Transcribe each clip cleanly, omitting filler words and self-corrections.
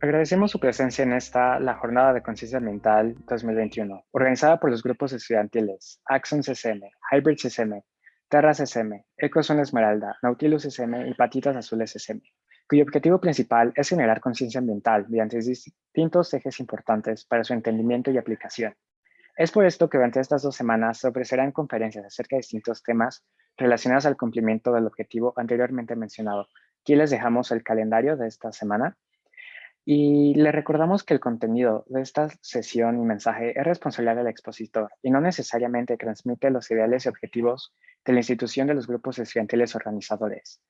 Agradecemos su presencia en la Jornada de Conciencia Ambiental 2021, organizada por los grupos estudiantiles Axon CCM, Hybrid CCM, Terra CCM, Ecozone Esmeralda, Nautilus CCM y Patitas Azules CCM, cuyo objetivo principal es generar conciencia ambiental mediante distintos ejes importantes para su entendimiento y aplicación. Es por esto que durante estas 2 semanas se ofrecerán conferencias acerca de distintos temas relacionados al cumplimiento del objetivo anteriormente mencionado. Aquí les dejamos el calendario de esta semana. Y le recordamos que el contenido de esta sesión y mensaje es responsabilidad del expositor y no necesariamente transmite los ideales y objetivos de la institución de los grupos estudiantiles organizadores.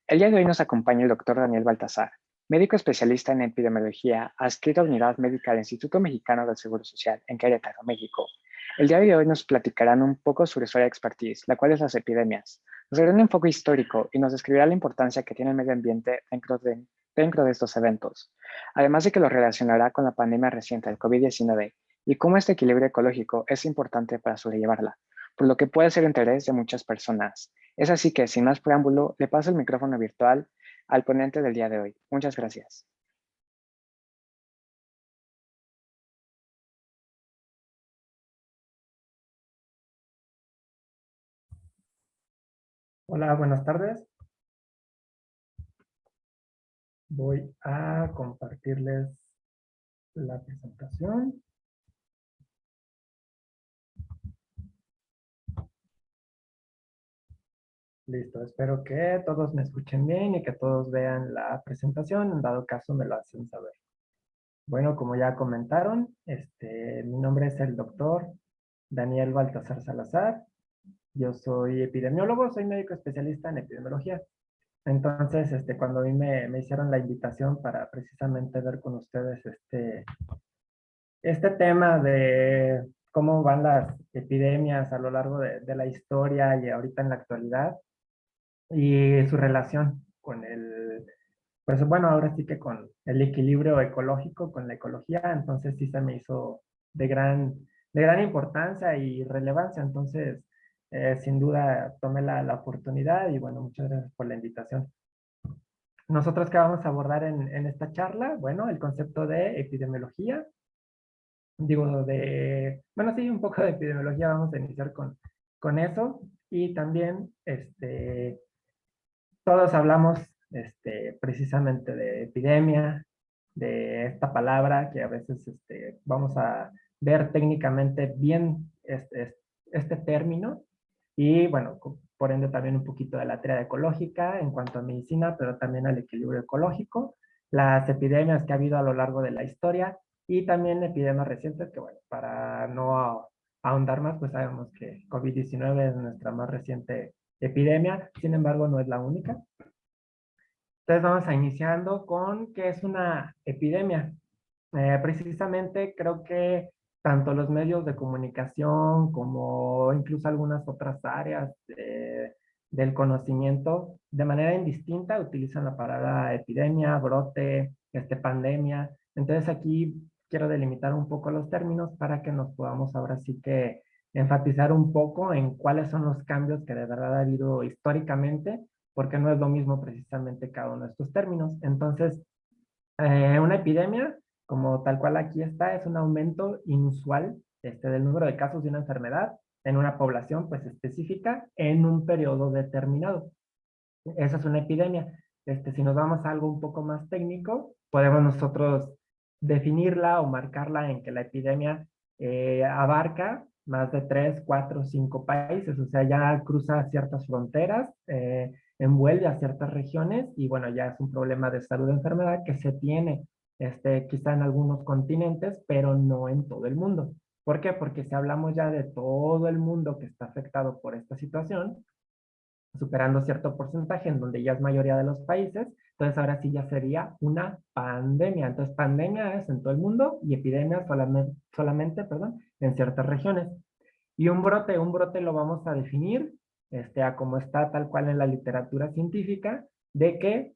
El día de hoy nos acompaña el doctor Daniel Baltasar, médico especialista en epidemiología, adscrito a Unidad Médica del Instituto Mexicano del Seguro Social en Querétaro, México. El día de hoy nos platicarán un poco sobre su área de expertise, la cual es las epidemias. Nos dará un enfoque histórico y nos describirá la importancia que tiene el medio ambiente dentro de estos eventos, además de que lo relacionará con la pandemia reciente del COVID-19 y cómo este equilibrio ecológico es importante para sobrellevarla, por lo que puede ser de interés de muchas personas. Es así que, sin más preámbulo, le paso el micrófono virtual al ponente del día de hoy. Muchas gracias. Hola, buenas tardes. Voy a compartirles la presentación. Listo, espero que todos me escuchen bien y que todos vean la presentación. En dado caso, me lo hacen saber. Bueno, como ya comentaron, mi nombre es el doctor Daniel Baltasar Salazar. Yo soy epidemiólogo, soy médico especialista en epidemiología. Entonces, cuando a mí me hicieron la invitación para precisamente ver con ustedes este tema de cómo van las epidemias a lo largo de la historia y ahorita en la actualidad y su relación con pues bueno, ahora sí que con el equilibrio ecológico, con la ecología, entonces sí se me hizo de gran importancia y relevancia. Entonces, sin duda tomé la oportunidad y bueno, muchas gracias por la invitación. Nosotros qué vamos a abordar en esta charla, bueno, el concepto de epidemiología, bueno, sí, un poco de epidemiología, vamos a iniciar con eso. Y también, todos hablamos, precisamente de epidemia, de esta palabra que a veces, vamos a ver técnicamente bien este término. Y bueno, por ende también un poquito de la teoría ecológica en cuanto a medicina, pero también al equilibrio ecológico, las epidemias que ha habido a lo largo de la historia y también epidemias recientes que, bueno, para no ahondar más, pues sabemos que COVID-19 es nuestra más reciente epidemia, sin embargo no es la única. Entonces vamos a iniciando con qué es una epidemia. Precisamente creo que tanto los medios de comunicación como incluso algunas otras áreas del conocimiento de manera indistinta utilizan la palabra epidemia, brote, pandemia. Entonces aquí quiero delimitar un poco los términos para que nos podamos ahora sí que enfatizar un poco en cuáles son los cambios que de verdad ha habido históricamente, porque no es lo mismo precisamente cada uno de estos términos. Entonces, una epidemia, como tal cual aquí está, es un aumento inusual del número de casos de una enfermedad en una población pues específica en un periodo determinado. Esa es una epidemia. Si nos vamos a algo un poco más técnico, podemos nosotros definirla o marcarla en que la epidemia abarca más de 3, 4, 5 países, o sea, ya cruza ciertas fronteras, envuelve a ciertas regiones y bueno, ya es un problema de salud de enfermedad que se tiene quizá en algunos continentes, pero no en todo el mundo. ¿Por qué? Porque si hablamos ya de todo el mundo que está afectado por esta situación, superando cierto porcentaje en donde ya es mayoría de los países, entonces ahora sí ya sería una pandemia. Entonces pandemia es en todo el mundo y epidemia solamente, perdón, en ciertas regiones. Y un brote lo vamos a definir a como está tal cual en la literatura científica, de que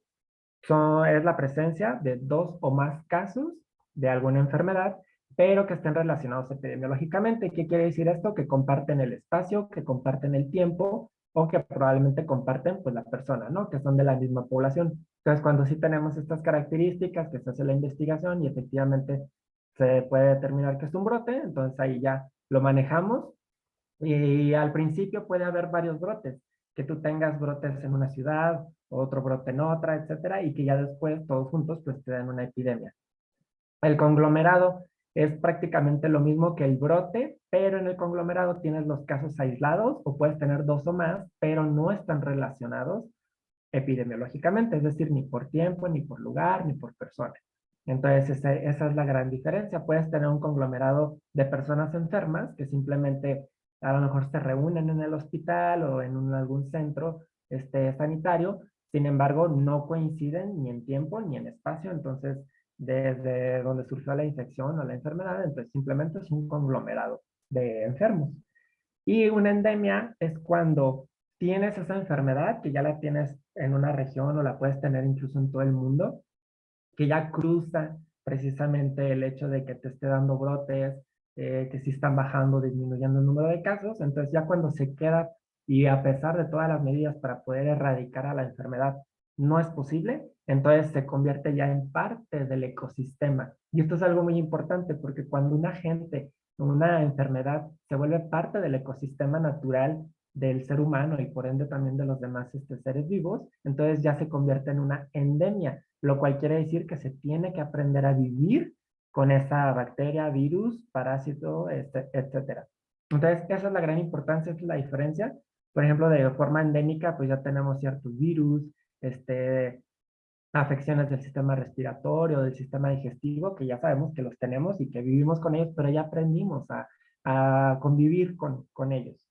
es la presencia de dos o más casos de alguna enfermedad, pero que estén relacionados epidemiológicamente. ¿Qué quiere decir esto? Que comparten el espacio, que comparten el tiempo o que probablemente comparten pues la persona, ¿no? Que son de la misma población. Entonces, cuando sí tenemos estas características, que se hace la investigación y efectivamente se puede determinar que es un brote, entonces ahí ya lo manejamos y al principio puede haber varios brotes, que tú tengas brotes en una ciudad, otro brote en otra, etcétera, y que ya después todos juntos pues te den una epidemia. El conglomerado es prácticamente lo mismo que el brote, pero en el conglomerado tienes los casos aislados o puedes tener dos o más, pero no están relacionados epidemiológicamente, es decir, ni por tiempo, ni por lugar, ni por persona. Entonces, esa es la gran diferencia. Puedes tener un conglomerado de personas enfermas que simplemente a lo mejor se reúnen en el hospital o en algún centro sanitario, sin embargo, no coinciden ni en tiempo ni en espacio, entonces, desde donde surgió la infección o la enfermedad, entonces simplemente es un conglomerado de enfermos. Y una endemia es cuando tienes esa enfermedad, que ya la tienes en una región o la puedes tener incluso en todo el mundo, que ya cruza precisamente el hecho de que te esté dando brotes, que sí están bajando, disminuyendo el número de casos. Entonces ya cuando se queda y a pesar de todas las medidas para poder erradicar a la enfermedad, no es posible, entonces se convierte ya en parte del ecosistema. Y esto es algo muy importante porque cuando un agente, una enfermedad, se vuelve parte del ecosistema natural del ser humano y por ende también de los demás seres vivos, entonces ya se convierte en una endemia, lo cual quiere decir que se tiene que aprender a vivir con esa bacteria, virus, parásito, etcétera. Entonces, esa es la gran importancia, esa es la diferencia. Por ejemplo, de forma endémica, pues ya tenemos ciertos virus, este, afecciones del sistema respiratorio, del sistema digestivo, que ya sabemos que los tenemos y que vivimos con ellos, pero ya aprendimos a convivir con ellos.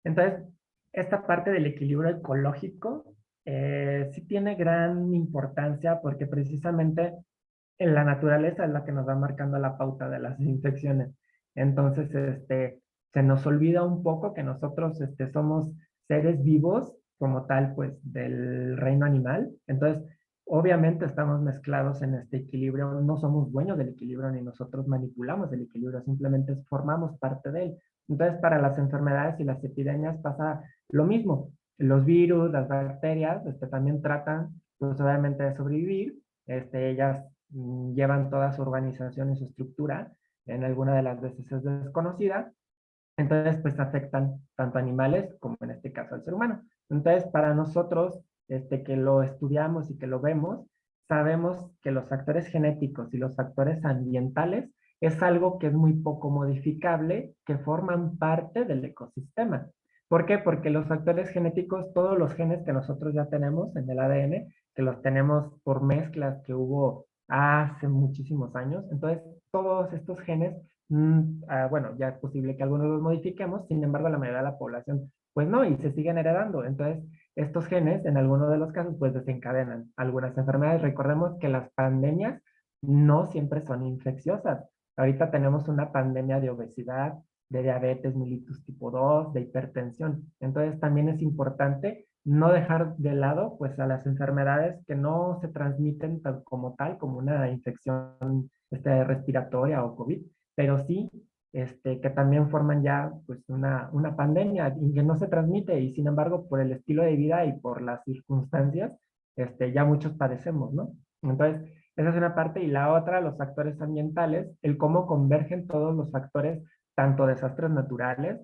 Entonces, esta parte del equilibrio ecológico sí tiene gran importancia porque precisamente en la naturaleza es la que nos va marcando la pauta de las infecciones. Entonces, se nos olvida un poco que nosotros somos seres vivos como tal, pues, del reino animal. Entonces, obviamente estamos mezclados en este equilibrio, no somos dueños del equilibrio ni nosotros manipulamos el equilibrio, simplemente formamos parte de él. Entonces, para las enfermedades y las epidemias pasa lo mismo. Los virus, las bacterias, también tratan, pues, obviamente de sobrevivir. Ellas llevan toda su organización y su estructura, en alguna de las veces es desconocida, entonces pues afectan tanto a animales como en este caso al ser humano. Entonces para nosotros, que lo estudiamos y que lo vemos, sabemos que los factores genéticos y los factores ambientales es algo que es muy poco modificable, que forman parte del ecosistema. ¿Por qué? Porque los factores genéticos, todos los genes que nosotros ya tenemos en el ADN, que los tenemos por mezclas que hubo hace muchísimos años, entonces todos estos genes bueno, ya es posible que algunos los modifiquemos, sin embargo, la mayoría de la población, pues no, y se siguen heredando. Entonces, estos genes, en algunos de los casos, pues desencadenan algunas enfermedades. Recordemos que las pandemias no siempre son infecciosas. Ahorita tenemos una pandemia de obesidad, de diabetes mellitus tipo 2, de hipertensión. Entonces, también es importante no dejar de lado, pues, a las enfermedades que no se transmiten como tal, como una infección respiratoria o COVID, pero sí que también forman ya pues una pandemia y que no se transmite y sin embargo por el estilo de vida y por las circunstancias, ya muchos padecemos, ¿no? Entonces, esa es una parte y la otra, los factores ambientales, el cómo convergen todos los factores, tanto desastres naturales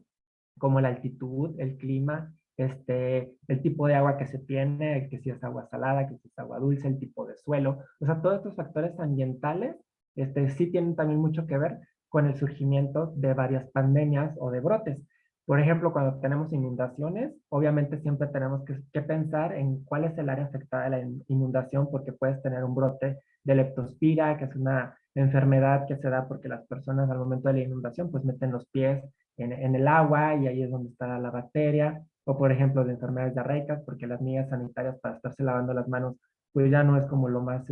como la altitud, el clima, el tipo de agua que se tiene, que si es agua salada, que si es agua dulce, el tipo de suelo, o sea, todos estos factores ambientales, sí tienen también mucho que ver con el surgimiento de varias pandemias o de brotes. Por ejemplo, cuando tenemos inundaciones, obviamente siempre tenemos que pensar en cuál es el área afectada de la inundación, porque puedes tener un brote de leptospira, que es una enfermedad que se da porque las personas al momento de la inundación pues meten los pies en el agua y ahí es donde está la bacteria, o por ejemplo de enfermedades diarreicas, porque las medidas sanitarias para estarse lavando las manos pues ya no es como lo más,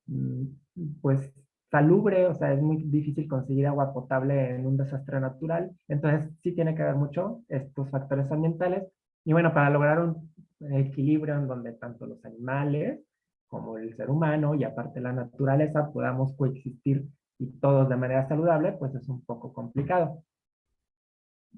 mm, pues salubre, o sea, es muy difícil conseguir agua potable en un desastre natural, entonces sí tiene que ver mucho estos factores ambientales, y bueno, para lograr un equilibrio en donde tanto los animales como el ser humano y aparte la naturaleza podamos coexistir y todos de manera saludable, pues es un poco complicado.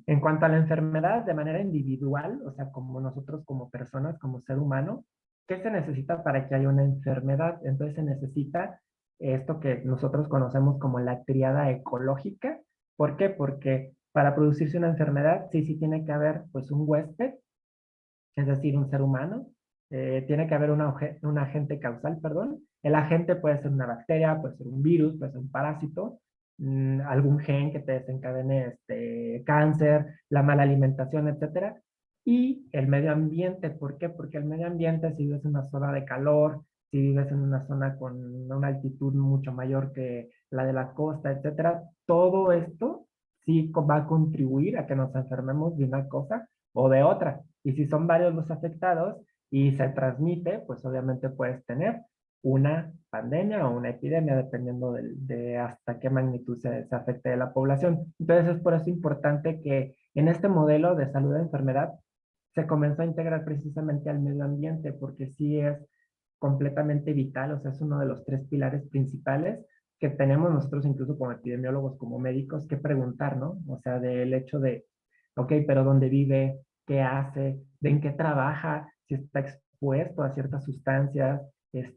En cuanto a la enfermedad, de manera individual, o sea, como nosotros como personas, como ser humano, ¿qué se necesita para que haya una enfermedad? Entonces se necesita esto que nosotros conocemos como la tríada ecológica. ¿Por qué? Porque para producirse una enfermedad, sí tiene que haber pues un huésped, es decir, un ser humano. Tiene que haber un agente causal, perdón. El agente puede ser una bacteria, puede ser un virus, puede ser un parásito, algún gen que te desencadene cáncer, la mala alimentación, etcétera. Y el medio ambiente, ¿por qué? Porque el medio ambiente, si vives en una zona de calor, si vives en una zona con una altitud mucho mayor que la de la costa, etcétera, todo esto sí va a contribuir a que nos enfermemos de una cosa o de otra. Y si son varios los afectados y se transmite, pues obviamente puedes tener una pandemia o una epidemia, dependiendo de hasta qué magnitud se afecte de la población. Entonces es por eso importante que en este modelo de salud de enfermedad se comenzó a integrar precisamente al medio ambiente, porque sí es completamente vital, o sea, es uno de los tres pilares principales que tenemos nosotros incluso como epidemiólogos, como médicos, que preguntar, ¿no? O sea, del hecho de, ok, pero ¿dónde vive? ¿Qué hace? ¿De en qué trabaja? Si está expuesto a ciertas sustancias,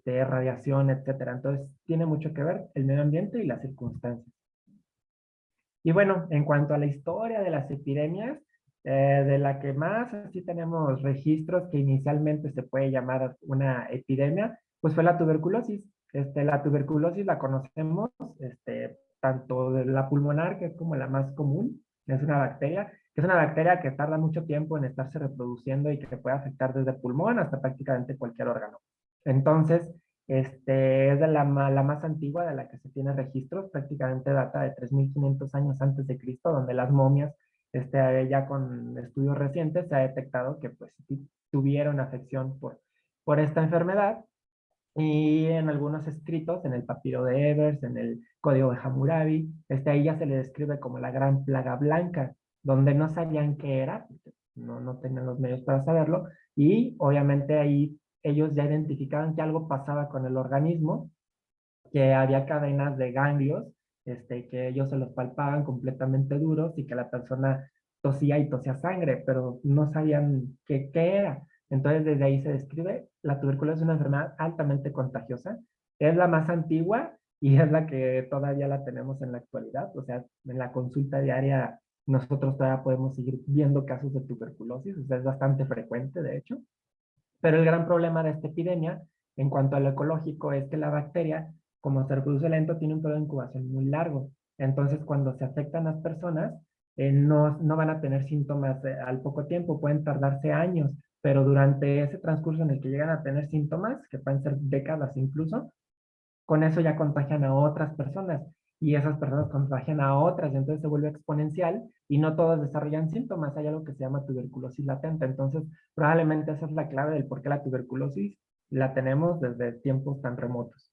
radiación, etcétera. Entonces, tiene mucho que ver el medio ambiente y las circunstancias. Y bueno, en cuanto a la historia de las epidemias, de la que más así tenemos registros que inicialmente se puede llamar una epidemia, pues fue la tuberculosis. La tuberculosis la conocemos, tanto de la pulmonar, que es como la más común, es una bacteria, que es una bacteria que tarda mucho tiempo en estarse reproduciendo y que puede afectar desde pulmón hasta prácticamente cualquier órgano. Entonces, es de la más antigua de la que se tiene registros, prácticamente data de 3.500 años antes de Cristo, donde las momias, ya con estudios recientes, se ha detectado que pues sí tuvieron afección por esta enfermedad. Y en algunos escritos, en el papiro de Ebers, en el código de Hammurabi, ahí ya se le describe como la gran plaga blanca, donde no sabían qué era, porque no tenían los medios para saberlo, y obviamente ahí ellos ya identificaban que algo pasaba con el organismo, que había cadenas de ganglios, que ellos se los palpaban completamente duros y que la persona tosía y tosía sangre, pero no sabían qué era. Entonces, desde ahí se describe, la tuberculosis es una enfermedad altamente contagiosa, es la más antigua y es la que todavía la tenemos en la actualidad, o sea, en la consulta diaria nosotros todavía podemos seguir viendo casos de tuberculosis, o sea, es bastante frecuente, de hecho. Pero el gran problema de esta epidemia, en cuanto a lo ecológico, es que la bacteria, como se reproduce lento, tiene un periodo de incubación muy largo. Entonces, cuando se afectan las personas, no van a tener síntomas al poco tiempo, pueden tardarse años, pero durante ese transcurso en el que llegan a tener síntomas, que pueden ser décadas incluso, con eso ya contagian a otras personas y esas personas contagian a otras, y entonces se vuelve exponencial y no todos desarrollan síntomas. Hay algo que se llama tuberculosis latente. Entonces, probablemente esa es la clave del por qué la tuberculosis la tenemos desde tiempos tan remotos.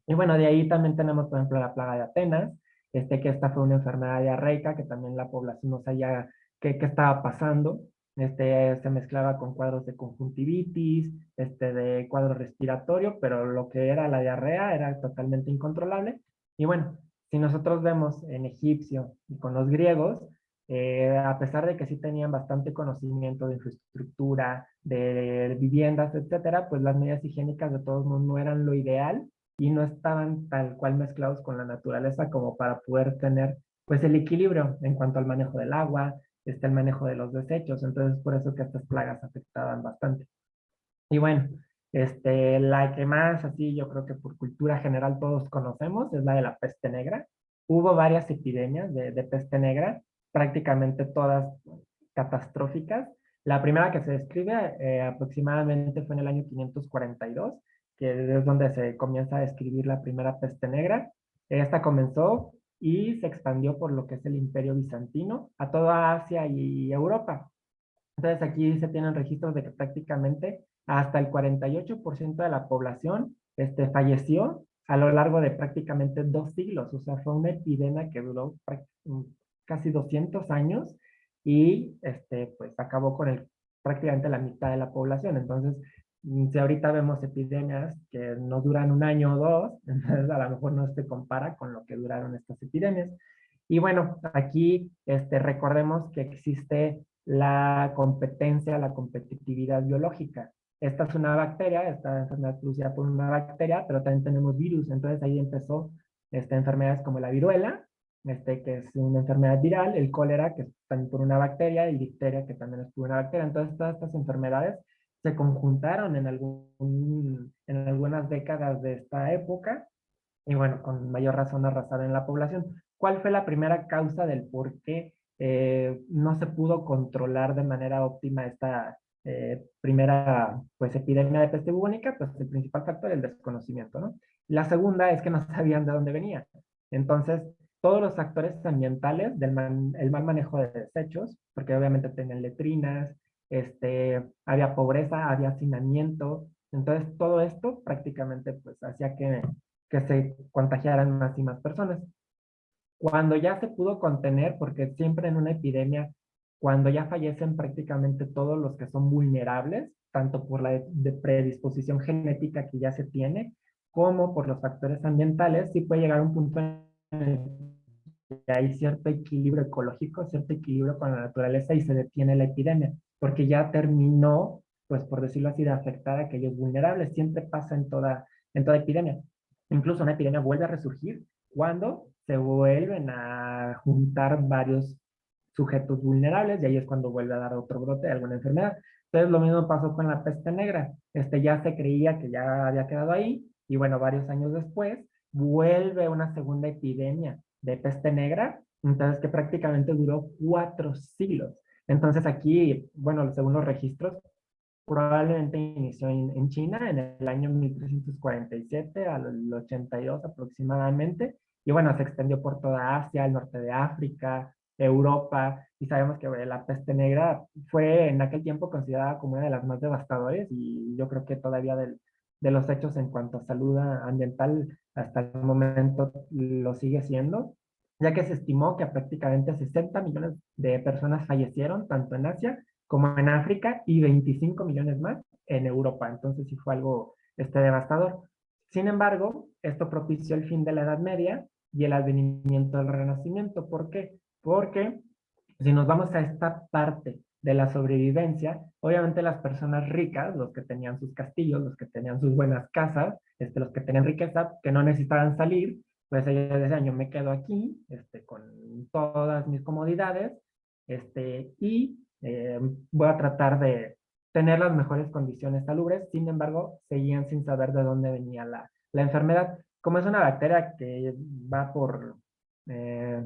Y bueno, de ahí también tenemos, por ejemplo, la plaga de Atenas, que esta fue una enfermedad diarreica que también la población no sabía qué estaba pasando. Se mezclaba con cuadros de conjuntivitis, de cuadro respiratorio, pero lo que era la diarrea era totalmente incontrolable. Y bueno, si nosotros vemos en egipcio y con los griegos, a pesar de que sí tenían bastante conocimiento de infraestructura, de viviendas, etcétera, pues las medidas higiénicas de todos modos no eran lo ideal y no estaban tal cual mezclados con la naturaleza como para poder tener pues el equilibrio en cuanto al manejo del agua, el manejo de los desechos. Entonces, por eso que estas plagas afectaban bastante. Y bueno, la que más así yo creo que por cultura general todos conocemos es la de la peste negra. Hubo varias epidemias de peste negra, prácticamente todas catastróficas. La primera que se describe aproximadamente fue en el año 542, que es donde se comienza a describir la primera peste negra. Esta comenzó y se expandió por lo que es el Imperio Bizantino a toda Asia y Europa. Entonces aquí se tienen registros de que prácticamente hasta el 48% de la población falleció a lo largo de prácticamente 2 siglos. O sea, fue una epidemia que duró casi 200 años y pues acabó con prácticamente la mitad de la población. Entonces, si ahorita vemos epidemias que no duran un año o dos, entonces a lo mejor no se compara con lo que duraron estas epidemias. Y bueno, aquí recordemos que existe la competencia, la competitividad biológica. Esta es una bacteria, esta enfermedad producida por una bacteria, pero también tenemos virus. Entonces ahí empezó enfermedades como la viruela, que es una enfermedad viral, el cólera, que es también por una bacteria, y difteria, que también es por una bacteria. Entonces todas estas enfermedades se conjuntaron en algunas décadas de esta época y bueno, con mayor razón arrasaron en la población. ¿Cuál fue la primera causa del por qué no se pudo controlar de manera óptima esta primera pues, epidemia de peste bubónica? Pues el principal factor, el desconocimiento, ¿no? La segunda es que no sabían de dónde venía. Entonces, todos los factores ambientales el mal manejo de desechos, porque obviamente tenían letrinas, había pobreza, había hacinamiento. Entonces, todo esto prácticamente pues hacía que se contagiaran más y más personas. Cuando ya se pudo contener, porque siempre en una epidemia, cuando ya fallecen prácticamente todos los que son vulnerables, tanto por la predisposición genética que ya se tiene, como por los factores ambientales, sí puede llegar a un punto en el que hay cierto equilibrio ecológico, cierto equilibrio con la naturaleza y se detiene la epidemia, porque ya terminó, pues por decirlo así, de afectar a aquellos vulnerables. Siempre pasa en toda epidemia. Incluso una epidemia vuelve a resurgir cuando se vuelven a juntar varios sujetos vulnerables y ahí es cuando vuelve a dar otro brote de alguna enfermedad. Entonces lo mismo pasó con la peste negra. Ya se creía que ya había quedado ahí y bueno, varios años después vuelve una segunda epidemia de peste negra, entonces que prácticamente duró 4 siglos. Entonces aquí, bueno, según los registros, probablemente inició en China en el año 1347 al 82 aproximadamente, y bueno, se extendió por toda Asia, el norte de África, Europa, y sabemos que la peste negra fue en aquel tiempo considerada como una de las más devastadoras, y yo creo que todavía de los hechos en cuanto a salud ambiental hasta el momento lo sigue siendo, ya que se estimó que prácticamente 60 millones de personas fallecieron tanto en Asia como en África y 25 millones más en Europa. Entonces sí fue algo devastador. Sin embargo, esto propició el fin de la Edad Media y el advenimiento del Renacimiento. ¿Por qué? Porque si nos vamos a esta parte de la sobrevivencia, obviamente las personas ricas, los que tenían sus castillos, los que tenían sus buenas casas, los que tenían riqueza, que no necesitaban salir, pues ellos decían, yo me quedo aquí, con todas mis comodidades, y voy a tratar de tener las mejores condiciones salubres. Sin embargo, seguían sin saber de dónde venía la enfermedad. Como es una bacteria que va eh,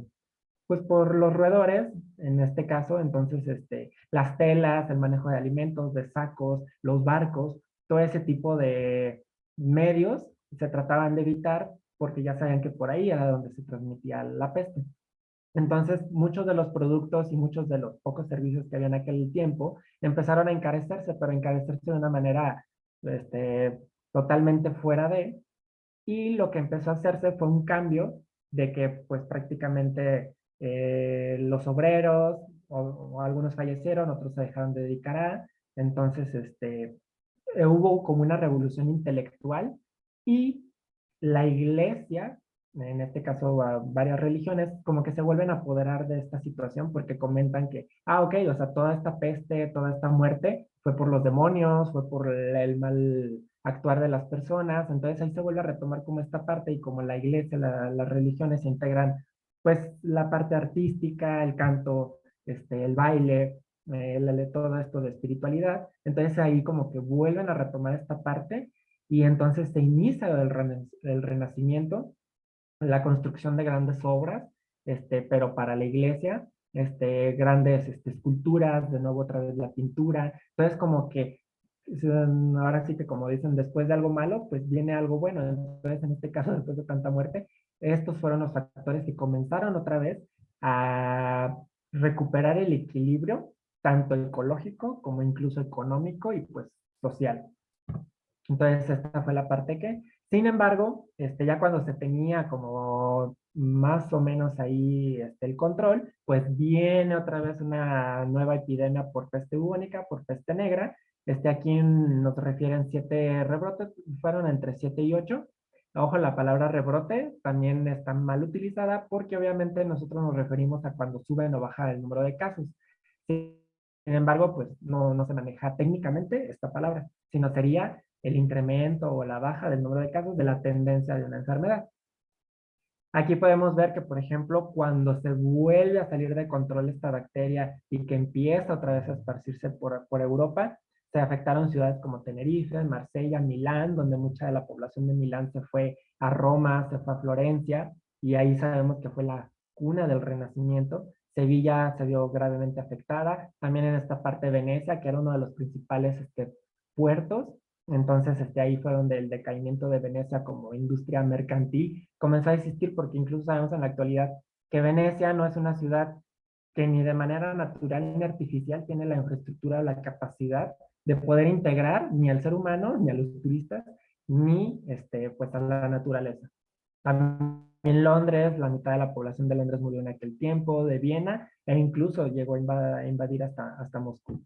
pues por los roedores, en este caso, entonces, las telas, el manejo de alimentos, de sacos, los barcos, todo ese tipo de medios se trataban de evitar porque ya sabían que por ahí era donde se transmitía la peste. Entonces, muchos de los productos y muchos de los pocos servicios que había en aquel tiempo empezaron a encarecerse, pero encarecerse de una manera totalmente fuera de, y lo que empezó a hacerse fue un cambio de que pues prácticamente los obreros o algunos fallecieron, otros se dejaron de dedicar a, entonces hubo como una revolución intelectual y la iglesia, en este caso a varias religiones, como que se vuelven a apoderar de esta situación porque comentan que, ok, o sea, toda esta peste, toda esta muerte fue por los demonios, fue por el mal actuar de las personas, entonces ahí se vuelve a retomar como esta parte y como la iglesia, las religiones se integran, pues la parte artística, el canto, el baile, todo esto de espiritualidad, entonces ahí como que vuelven a retomar esta parte y entonces se inicia el renacimiento, la construcción de grandes obras, pero para la iglesia, grandes esculturas, de nuevo otra vez la pintura, entonces como que ahora sí que como dicen, después de algo malo, pues viene algo bueno, entonces en este caso después de tanta muerte, estos fueron los factores que comenzaron otra vez a recuperar el equilibrio, tanto ecológico como incluso económico y pues social. Entonces, esta fue la parte que, sin embargo, ya cuando se tenía como más o menos ahí el control, pues viene otra vez una nueva epidemia por peste bubónica, por peste negra. Aquí nos refieren 7 rebrotes, fueron entre 7 y 8. Ojo, la palabra rebrote también está mal utilizada porque obviamente nosotros nos referimos a cuando suben o baja el número de casos. Sin embargo, pues no se maneja técnicamente esta palabra, sino sería el incremento o la baja del número de casos de la tendencia de una enfermedad. Aquí podemos ver que, por ejemplo, cuando se vuelve a salir de control esta bacteria y que empieza otra vez a esparcirse por Europa, se afectaron ciudades como Tenerife, Marsella, Milán, donde mucha de la población de Milán se fue a Roma, se fue a Florencia, y ahí sabemos que fue la cuna del Renacimiento. Sevilla se vio gravemente afectada, también en esta parte de Venecia, que era uno de los principales puertos. Entonces, ahí fue donde el decaimiento de Venecia como industria mercantil comenzó a existir, porque incluso sabemos en la actualidad que Venecia no es una ciudad que ni de manera natural ni artificial tiene la infraestructura o la capacidad de poder integrar ni al ser humano, ni a los turistas, ni pues a la naturaleza. También Londres, la mitad de la población de Londres murió en aquel tiempo, de Viena, e incluso llegó a invadir hasta Moscú.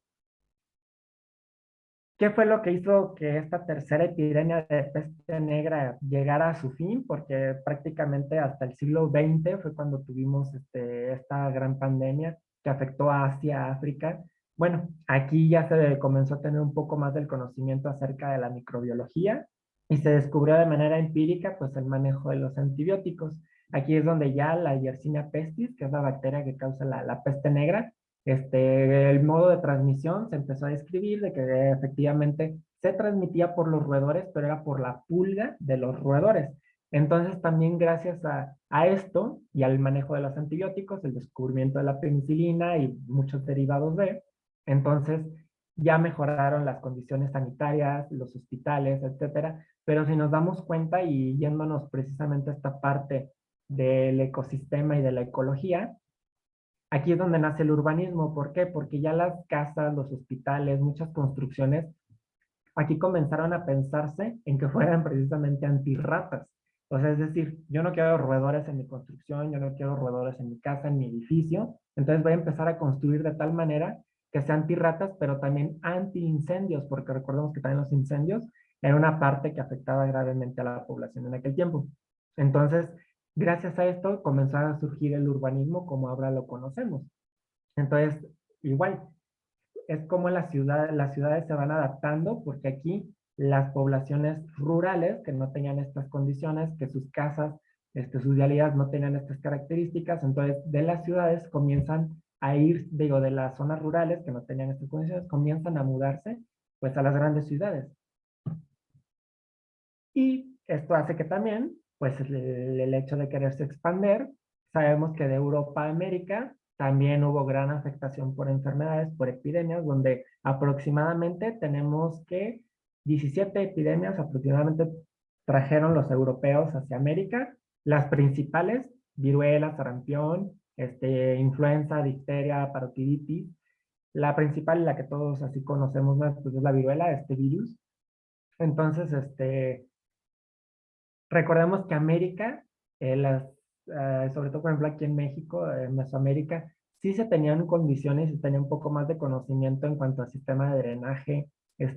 ¿Qué fue lo que hizo que esta tercera epidemia de peste negra llegara a su fin? Porque prácticamente hasta el siglo XX fue cuando tuvimos esta gran pandemia que afectó a Asia, África. Bueno, aquí ya se comenzó a tener un poco más del conocimiento acerca de la microbiología y se descubrió de manera empírica pues el manejo de los antibióticos. Aquí es donde ya la Yersinia pestis, que es la bacteria que causa la peste negra, el modo de transmisión se empezó a describir de que efectivamente se transmitía por los roedores, pero era por la pulga de los roedores. Entonces también gracias a esto y al manejo de los antibióticos, el descubrimiento de la penicilina y muchos derivados entonces ya mejoraron las condiciones sanitarias, los hospitales, etcétera. Pero si nos damos cuenta y yéndonos precisamente a esta parte del ecosistema y de la ecología, aquí es donde nace el urbanismo. ¿Por qué? Porque ya las casas, los hospitales, muchas construcciones, aquí comenzaron a pensarse en que fueran precisamente antirratas. O sea, es decir, yo no quiero roedores en mi construcción, yo no quiero roedores en mi casa, en mi edificio. Entonces voy a empezar a construir de tal manera que sea antirratas, pero también anti-incendios, porque recordemos que también los incendios era una parte que afectaba gravemente a la población en aquel tiempo. Entonces, gracias a esto comenzó a surgir el urbanismo como ahora lo conocemos. Entonces, igual, es como las ciudades se van adaptando, porque aquí las poblaciones rurales que no tenían estas condiciones, que sus casas, sus vialidades no tenían estas características, entonces de las ciudades comienzan a ir, digo, de las zonas rurales que no tenían estas condiciones, comienzan a mudarse pues a las grandes ciudades. Y esto hace que también, pues el hecho de quererse expander, sabemos que de Europa a América también hubo gran afectación por enfermedades, por epidemias, donde aproximadamente tenemos que 17 epidemias aproximadamente trajeron los europeos hacia América. Las principales, viruela, sarampión, influenza, difteria, parotiditis. La principal, la que todos así conocemos más, pues es la viruela, este virus. Entonces, recordemos que América, sobre todo por ejemplo aquí en México, en Mesoamérica, sí se tenían condiciones y se tenía un poco más de conocimiento en cuanto al sistema de drenaje,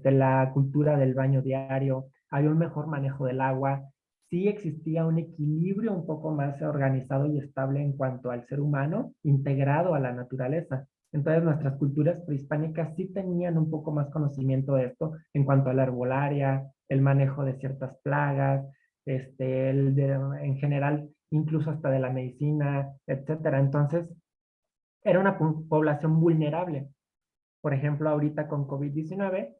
la cultura del baño diario, había un mejor manejo del agua, sí existía un equilibrio un poco más organizado y estable en cuanto al ser humano integrado a la naturaleza. Entonces nuestras culturas prehispánicas sí tenían un poco más conocimiento de esto en cuanto a la herbolaria, el manejo de ciertas plagas, en general, incluso hasta de la medicina, etcétera. Entonces, era una población vulnerable. Por ejemplo, ahorita con COVID-19,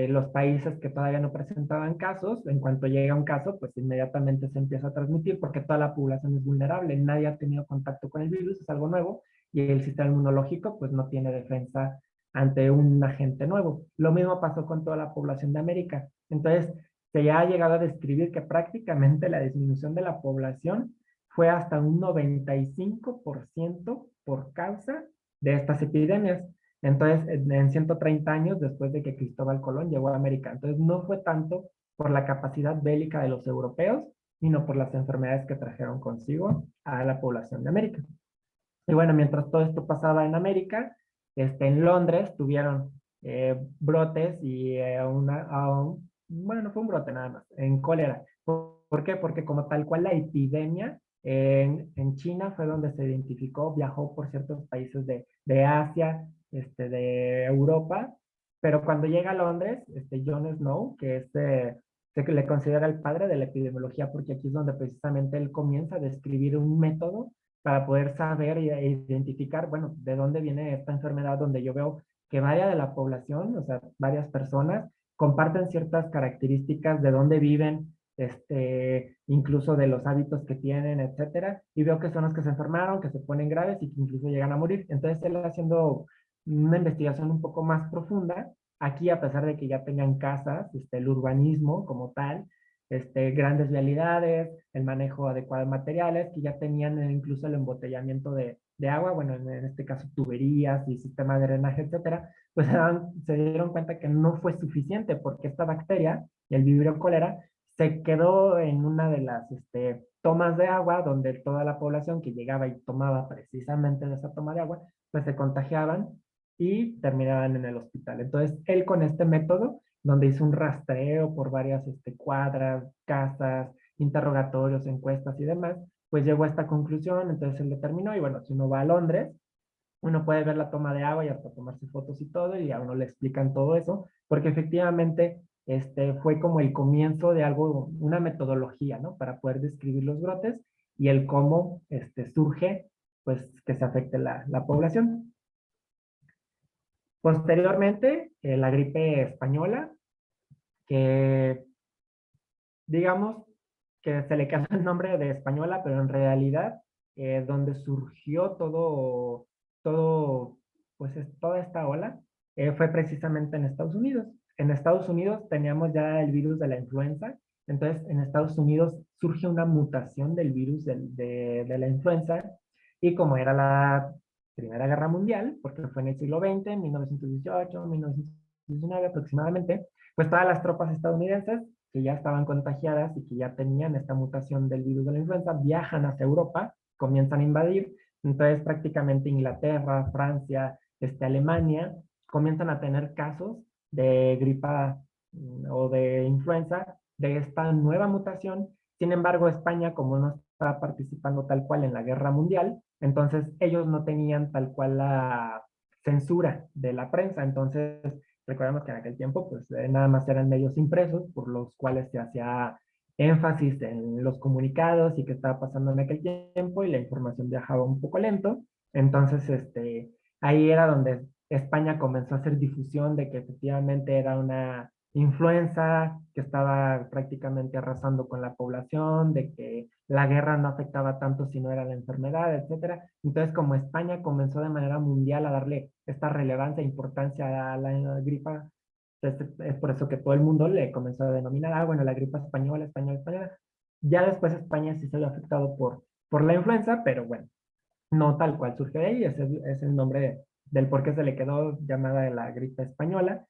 los países que todavía no presentaban casos, en cuanto llega un caso, pues inmediatamente se empieza a transmitir porque toda la población es vulnerable, nadie ha tenido contacto con el virus, es algo nuevo, y el sistema inmunológico pues no tiene defensa ante un agente nuevo. Lo mismo pasó con toda la población de América. Entonces, se ya ha llegado a describir que prácticamente la disminución de la población fue hasta un 95% por causa de estas epidemias. Entonces, en 130 años después de que Cristóbal Colón llegó a América. Entonces, no fue tanto por la capacidad bélica de los europeos, sino por las enfermedades que trajeron consigo a la población de América. Y bueno, mientras todo esto pasaba en América, en Londres tuvieron brotes y bueno, no fue un brote nada más, en cólera. ¿Por qué? Porque como tal cual la epidemia en China fue donde se identificó, viajó por ciertos países de Asia, de Europa, pero cuando llega a Londres, John Snow, que se le considera el padre de la epidemiología, porque aquí es donde precisamente él comienza a describir un método para poder saber e identificar, bueno, de dónde viene esta enfermedad, donde yo veo que varias de la población, o sea, varias personas, comparten ciertas características de dónde viven, incluso de los hábitos que tienen, etcétera, y veo que son los que se enfermaron, que se ponen graves y que incluso llegan a morir. Entonces, él haciendo una investigación un poco más profunda, aquí a pesar de que ya tengan casas, el urbanismo como tal, grandes vialidades, el manejo adecuado de materiales, que ya tenían incluso el embotellamiento de agua, bueno, en este caso tuberías y sistema de drenaje, etcétera, pues se dieron cuenta que no fue suficiente porque esta bacteria, el Vibrio cólera, se quedó en una de las tomas de agua donde toda la población que llegaba y tomaba precisamente de esa toma de agua, pues se contagiaban y terminaban en el hospital. Entonces, él con este método, donde hizo un rastreo por varias cuadras, casas, interrogatorios, encuestas y demás, pues llegó a esta conclusión, entonces él determinó, y bueno, si uno va a Londres, uno puede ver la toma de agua y hasta tomarse fotos y todo, y a uno le explican todo eso, porque efectivamente fue como el comienzo de algo, una metodología, ¿no? Para poder describir los brotes y el cómo surge, pues, que se afecte la población. Posteriormente, la gripe española, que digamos que se le queda el nombre de española, pero en realidad donde surgió todo, pues toda esta ola, fue precisamente en Estados Unidos. En Estados Unidos teníamos ya el virus de la influenza, entonces en Estados Unidos surge una mutación del virus de la influenza, y como era la Primera Guerra Mundial, porque fue en el siglo XX, 1918, 1919 aproximadamente, pues todas las tropas estadounidenses que ya estaban contagiadas y que ya tenían esta mutación del virus de la influenza, viajan hacia Europa, comienzan a invadir, entonces prácticamente Inglaterra, Francia, Alemania, comienzan a tener casos de gripa o de influenza de esta nueva mutación. Sin embargo, España, como no estaba participando tal cual en la guerra mundial, entonces ellos no tenían tal cual la censura de la prensa, entonces recordemos que en aquel tiempo pues nada más eran medios impresos por los cuales se hacía énfasis en los comunicados y qué estaba pasando en aquel tiempo, y la información viajaba un poco lento. Entonces, ahí era donde España comenzó a hacer difusión de que efectivamente era una influenza que estaba prácticamente arrasando con la población, de que la guerra no afectaba tanto si no era la enfermedad, etcétera. Entonces, como España comenzó de manera mundial a darle esta relevancia e importancia a la gripa, es por eso que todo el mundo le comenzó a denominar, bueno, la gripa española, española, española. Ya después España sí se vio afectado por la influenza, pero bueno, no tal cual surge de ahí, ese es el nombre del por qué se le quedó llamada la gripe española.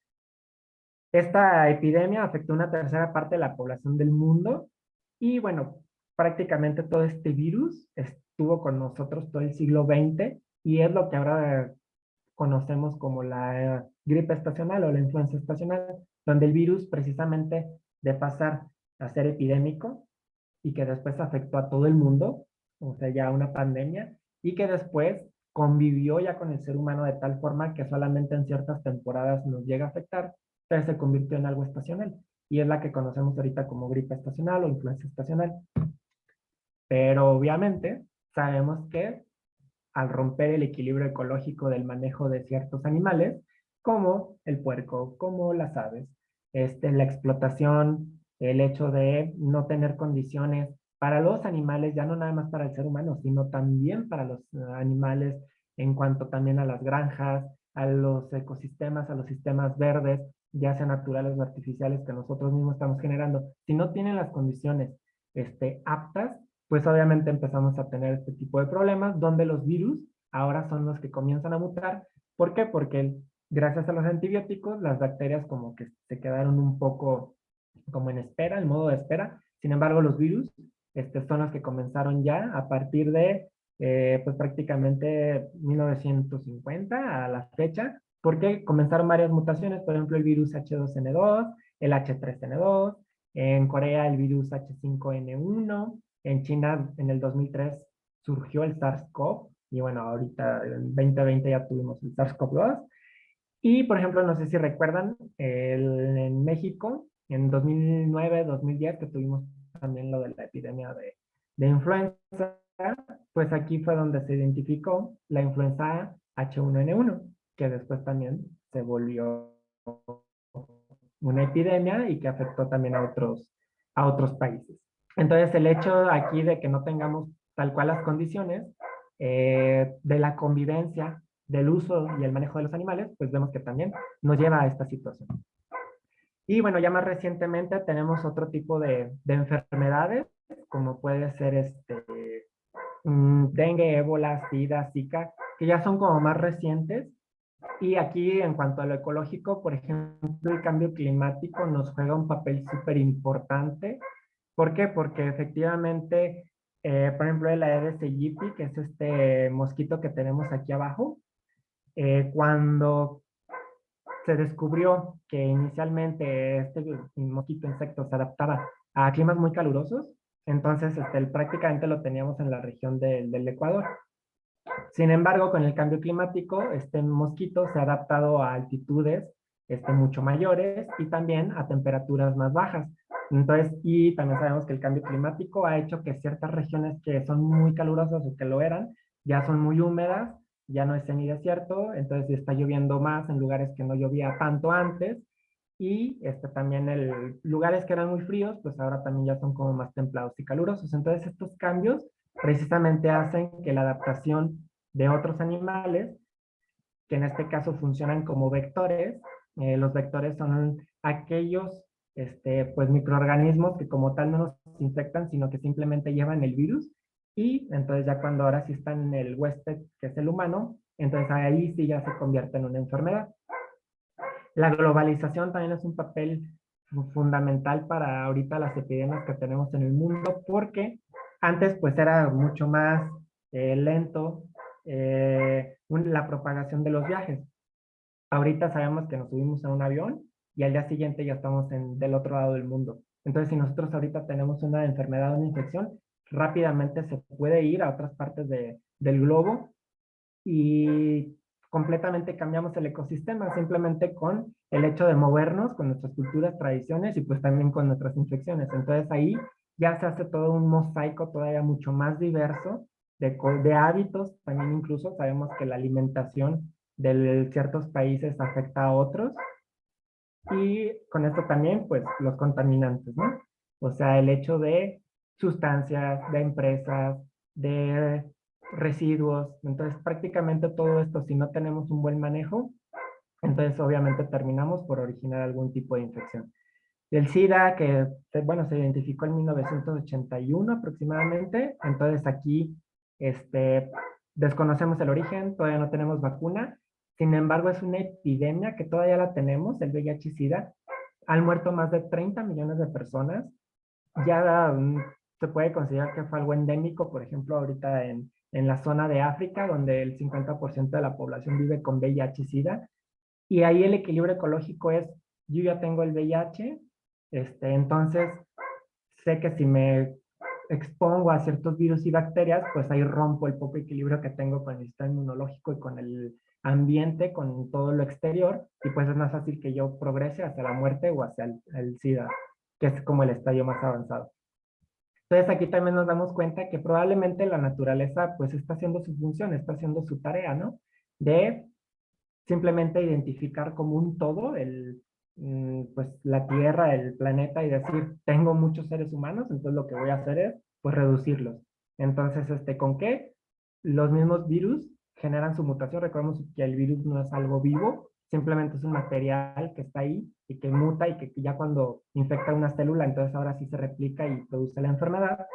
Esta epidemia afectó una tercera parte de la población del mundo y bueno, prácticamente todo este virus estuvo con nosotros todo el siglo XX y es lo que ahora conocemos como la gripe estacional o la influenza estacional, donde el virus precisamente de pasar a ser epidémico y que después afectó a todo el mundo, o sea, ya una pandemia, y que después convivió ya con el ser humano de tal forma que solamente en ciertas temporadas nos llega a afectar, pero se convirtió en algo estacional. Y es la que conocemos ahorita como gripe estacional o influenza estacional. Pero obviamente sabemos que al romper el equilibrio ecológico del manejo de ciertos animales, como el puerco, como las aves, la explotación, el hecho de no tener condiciones para los animales, ya no nada más para el ser humano, sino también para los animales, en cuanto también a las granjas, a los ecosistemas, a los sistemas verdes, ya sean naturales o artificiales que nosotros mismos estamos generando. Si no tienen las condiciones aptas, pues obviamente empezamos a tener este tipo de problemas donde los virus ahora son los que comienzan a mutar. ¿Por qué? Porque gracias a los antibióticos, las bacterias como que se quedaron un poco como en espera, en modo de espera. Sin embargo, los virus son los que comenzaron ya a partir de pues prácticamente 1950 a la fecha, porque comenzaron varias mutaciones, por ejemplo, el virus H2N2, el H3N2, En Corea el virus H5N1, en China en el 2003 surgió el SARS-CoV, y bueno, ahorita en 2020 ya tuvimos el SARS-CoV-2. Y, por ejemplo, no sé si recuerdan, en México, en 2009, 2010, que tuvimos también lo de la epidemia de influenza, pues aquí fue donde se identificó la influenza H1N1, que después también se volvió una epidemia y que afectó también a otros países. Entonces, el hecho aquí de que no tengamos tal cual las condiciones de la convivencia, del uso y el manejo de los animales, pues vemos que también nos lleva a esta situación. Y bueno, ya más recientemente tenemos otro tipo de enfermedades, como puede ser dengue, ébola, sida, zika, que ya son como más recientes. Y aquí, en cuanto a lo ecológico, por ejemplo, el cambio climático nos juega un papel súper importante. ¿Por qué? Porque efectivamente, por ejemplo, el Aedes aegypti, que es este mosquito que tenemos aquí abajo, cuando se descubrió que inicialmente este mosquito insecto se adaptaba a climas muy calurosos, entonces prácticamente lo teníamos en la región del Ecuador. Sin embargo, con el cambio climático, este mosquito se ha adaptado a altitudes mucho mayores y también a temperaturas más bajas. Entonces, y también sabemos que el cambio climático ha hecho que ciertas regiones que son muy calurosas o que lo eran, ya son muy húmedas, ya no es semidesierto, entonces está lloviendo más en lugares que no llovía tanto antes, y también lugares que eran muy fríos, pues ahora también ya son como más templados y calurosos. Entonces, estos cambios precisamente hacen que la adaptación de otros animales, que en este caso funcionan como vectores. Los vectores son aquellos pues microorganismos que como tal no nos infectan, sino que simplemente llevan el virus, y entonces ya cuando ahora sí están en el huésped, que es el humano, entonces ahí sí ya se convierte en una enfermedad. La globalización también es un papel fundamental para ahorita las epidemias que tenemos en el mundo, porque antes pues era mucho más lento la propagación de los viajes. Ahorita sabemos que nos subimos a un avión y al día siguiente ya estamos del otro lado del mundo. Entonces, si nosotros ahorita tenemos una enfermedad o una infección, rápidamente se puede ir a otras partes del globo y completamente cambiamos el ecosistema simplemente con el hecho de movernos con nuestras culturas, tradiciones y pues también con nuestras infecciones. Entonces ahí ya se hace todo un mosaico todavía mucho más diverso de hábitos. También incluso sabemos que la alimentación de ciertos países afecta a otros, y con esto también pues los contaminantes, ¿no? O sea, el hecho de sustancias, de empresas, de residuos. Entonces, prácticamente todo esto, si no tenemos un buen manejo, entonces obviamente terminamos por originar algún tipo de infección. El SIDA, que bueno, se identificó en 1981 aproximadamente, entonces aquí desconocemos el origen, todavía no tenemos vacuna. Sin embargo, es una epidemia que todavía la tenemos, el VIH-Sida. Han muerto más de 30 millones de personas. Ya se puede considerar que fue algo endémico, por ejemplo, ahorita en la zona de África, donde el 50% de la población vive con VIH-Sida. Y ahí el equilibrio ecológico es, yo ya tengo el VIH, entonces sé que si me expongo a ciertos virus y bacterias, pues ahí rompo el poco equilibrio que tengo con el sistema inmunológico y con el ambiente, con todo lo exterior, y pues es más fácil que yo progrese hacia la muerte o hacia el SIDA, que es como el estadio más avanzado. Entonces aquí también nos damos cuenta que probablemente la naturaleza pues está haciendo su función, está haciendo su tarea, ¿no? De simplemente identificar como un todo pues la Tierra, el planeta, y decir, tengo muchos seres humanos, entonces lo que voy a hacer es pues reducirlos. Entonces, ¿con qué? Los mismos virus generan su mutación. Recordemos que el virus no es algo vivo, simplemente es un material que está ahí y que muta, y que ya cuando infecta una célula, entonces ahora sí se replica y produce la enfermedad.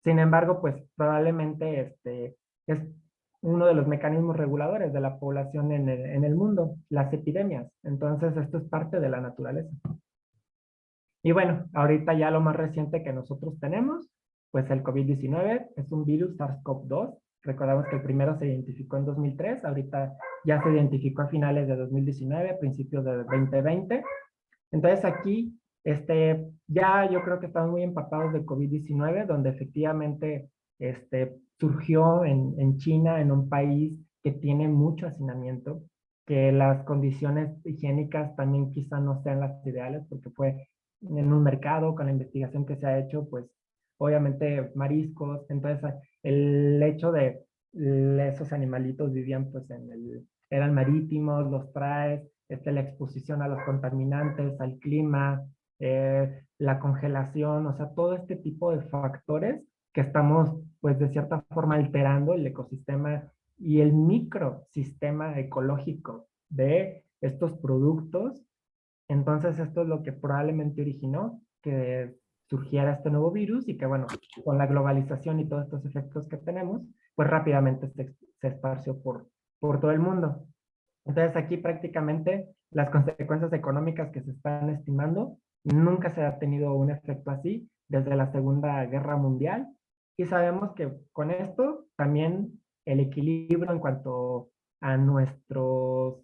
Sin embargo, pues probablemente es uno de los mecanismos reguladores de la población en el mundo, las epidemias. Entonces, esto es parte de la naturaleza. Y bueno, ahorita ya lo más reciente que nosotros tenemos, pues el COVID-19 es un virus SARS-CoV-2. Recordamos que el primero se identificó en 2003, ahorita ya se identificó a finales de 2019, principios de 2020. Entonces aquí Ya yo creo que estamos muy empapados de COVID-19, donde efectivamente surgió en China, en un país que tiene mucho hacinamiento, que las condiciones higiénicas también quizá no sean las ideales, porque fue en un mercado, con la investigación que se ha hecho, pues obviamente mariscos, entonces el hecho de esos animalitos vivían pues eran marítimos, los traes, la exposición a los contaminantes, al clima, la congelación, o sea, todo este tipo de factores que estamos, pues, de cierta forma alterando el ecosistema y el microsistema ecológico de estos productos. Entonces, esto es lo que probablemente originó que surgiera este nuevo virus y que, bueno, con la globalización y todos estos efectos que tenemos, pues rápidamente se esparció por todo el mundo. Entonces aquí prácticamente las consecuencias económicas que se están estimando, nunca se ha tenido un efecto así desde la Segunda Guerra Mundial. Y sabemos que con esto también el equilibrio en cuanto a nuestros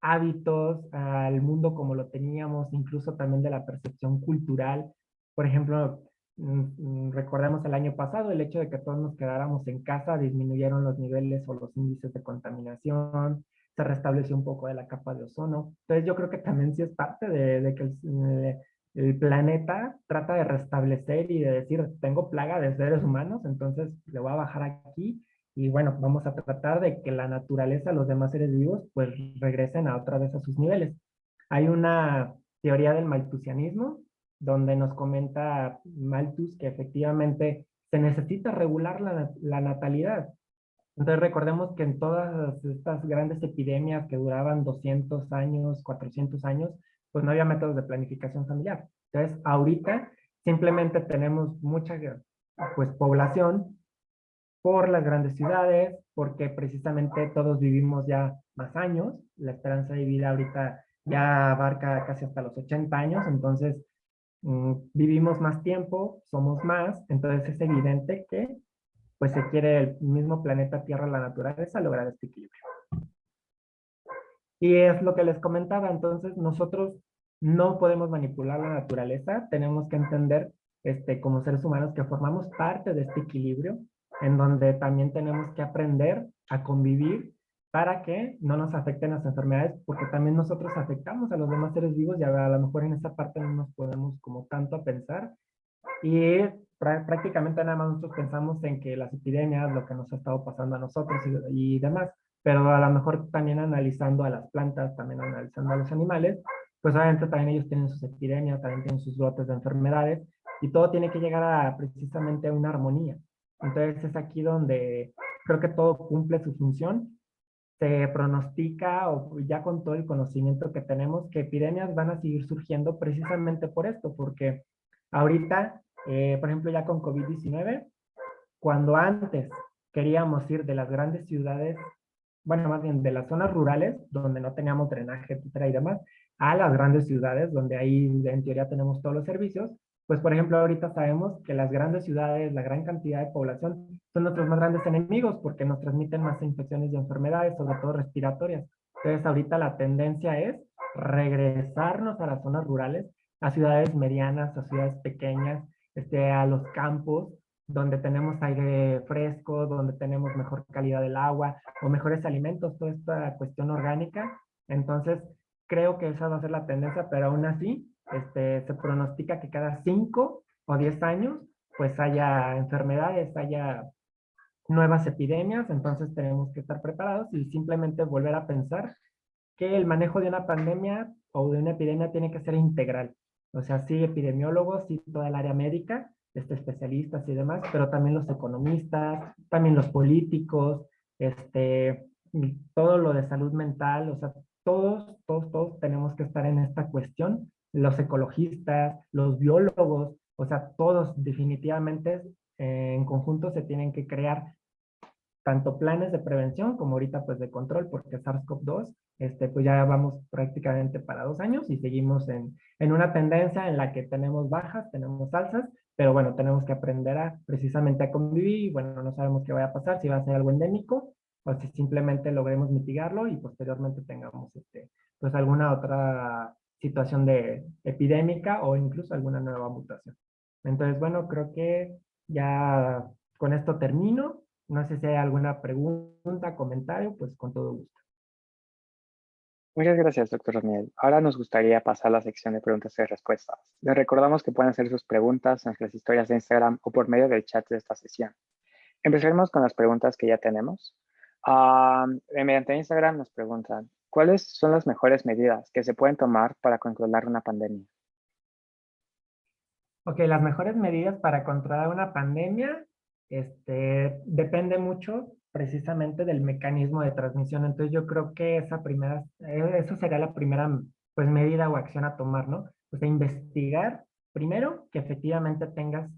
hábitos, al mundo como lo teníamos, incluso también de la percepción cultural. Por ejemplo, recordemos el año pasado, el hecho de que todos nos quedáramos en casa, disminuyeron los niveles o los índices de contaminación, se restableció un poco de la capa de ozono. Entonces yo creo que también sí es parte de que el planeta trata de restablecer y de decir, tengo plaga de seres humanos, entonces le voy a bajar aquí y bueno, vamos a tratar de que la naturaleza, los demás seres vivos, pues regresen a otra vez a sus niveles. Hay una teoría del maltusianismo donde nos comenta Malthus que efectivamente se necesita regular la natalidad. Entonces recordemos que en todas estas grandes epidemias que duraban 200 años, 400 años, pues no había métodos de planificación familiar. Entonces ahorita simplemente tenemos mucha pues población por las grandes ciudades, porque precisamente todos vivimos ya más años, la esperanza de vida ahorita ya abarca casi hasta los 80 años, entonces vivimos más tiempo, somos más, entonces es evidente que pues se quiere el mismo planeta Tierra, la naturaleza, lograr este equilibrio. Y es lo que les comentaba, entonces nosotros no podemos manipular la naturaleza, tenemos que entender como seres humanos que formamos parte de este equilibrio, en donde también tenemos que aprender a convivir para que no nos afecten las enfermedades, porque también nosotros afectamos a los demás seres vivos y a lo mejor en esa parte no nos podemos como tanto a pensar y prácticamente nada más nosotros pensamos en que las epidemias, lo que nos ha estado pasando a nosotros y demás, pero a lo mejor también analizando a las plantas, también analizando a los animales, pues obviamente también ellos tienen sus epidemias, también tienen sus brotes de enfermedades, y todo tiene que llegar a precisamente una armonía. Entonces es aquí donde creo que todo cumple su función, se pronostica, o ya con todo el conocimiento que tenemos, que epidemias van a seguir surgiendo precisamente por esto, porque ahorita, por ejemplo, ya con COVID-19, cuando antes queríamos ir de las grandes ciudades, bueno, más bien de las zonas rurales, donde no teníamos drenaje, etcétera y demás, a las grandes ciudades, donde ahí en teoría tenemos todos los servicios, pues por ejemplo ahorita sabemos que las grandes ciudades, la gran cantidad de población, son nuestros más grandes enemigos porque nos transmiten más infecciones y enfermedades, sobre todo respiratorias. Entonces ahorita la tendencia es regresarnos a las zonas rurales, a ciudades medianas, a ciudades pequeñas, a los campos, donde tenemos aire fresco, donde tenemos mejor calidad del agua o mejores alimentos, toda esta cuestión orgánica. Entonces, creo que esa va a ser la tendencia, pero aún así, se pronostica que cada 5 o 10 años, pues haya enfermedades, haya nuevas epidemias, entonces tenemos que estar preparados y simplemente volver a pensar que el manejo de una pandemia o de una epidemia tiene que ser integral. O sea, sí epidemiólogos, sí toda el área médica, especialistas y demás, pero también los economistas, también los políticos, todo lo de salud mental, o sea, todos tenemos que estar en esta cuestión, los ecologistas, los biólogos, o sea, todos definitivamente en conjunto se tienen que crear tanto planes de prevención como ahorita pues de control, porque SARS-CoV-2, pues ya vamos prácticamente para 2 años y seguimos en una tendencia en la que tenemos bajas, tenemos alzas, pero bueno, tenemos que aprender a precisamente a convivir y bueno, no sabemos qué vaya a pasar, si va a ser algo endémico o si simplemente logremos mitigarlo y posteriormente tengamos pues alguna otra situación de epidémica o incluso alguna nueva mutación. Entonces, bueno, creo que ya con esto termino. No sé si hay alguna pregunta, comentario, pues con todo gusto. Muchas gracias, doctor Ramiel. Ahora nos gustaría pasar a la sección de preguntas y respuestas. Les recordamos que pueden hacer sus preguntas en nuestras historias de Instagram o por medio del chat de esta sesión. Empezaremos con las preguntas que ya tenemos. Mediante Instagram nos preguntan, ¿cuáles son las mejores medidas que se pueden tomar para controlar una pandemia? Ok, las mejores medidas para controlar una pandemia, depende mucho precisamente del mecanismo de transmisión. Entonces yo creo que eso sería la primera pues medida o acción a tomar, ¿no? O sea, investigar primero que efectivamente tengas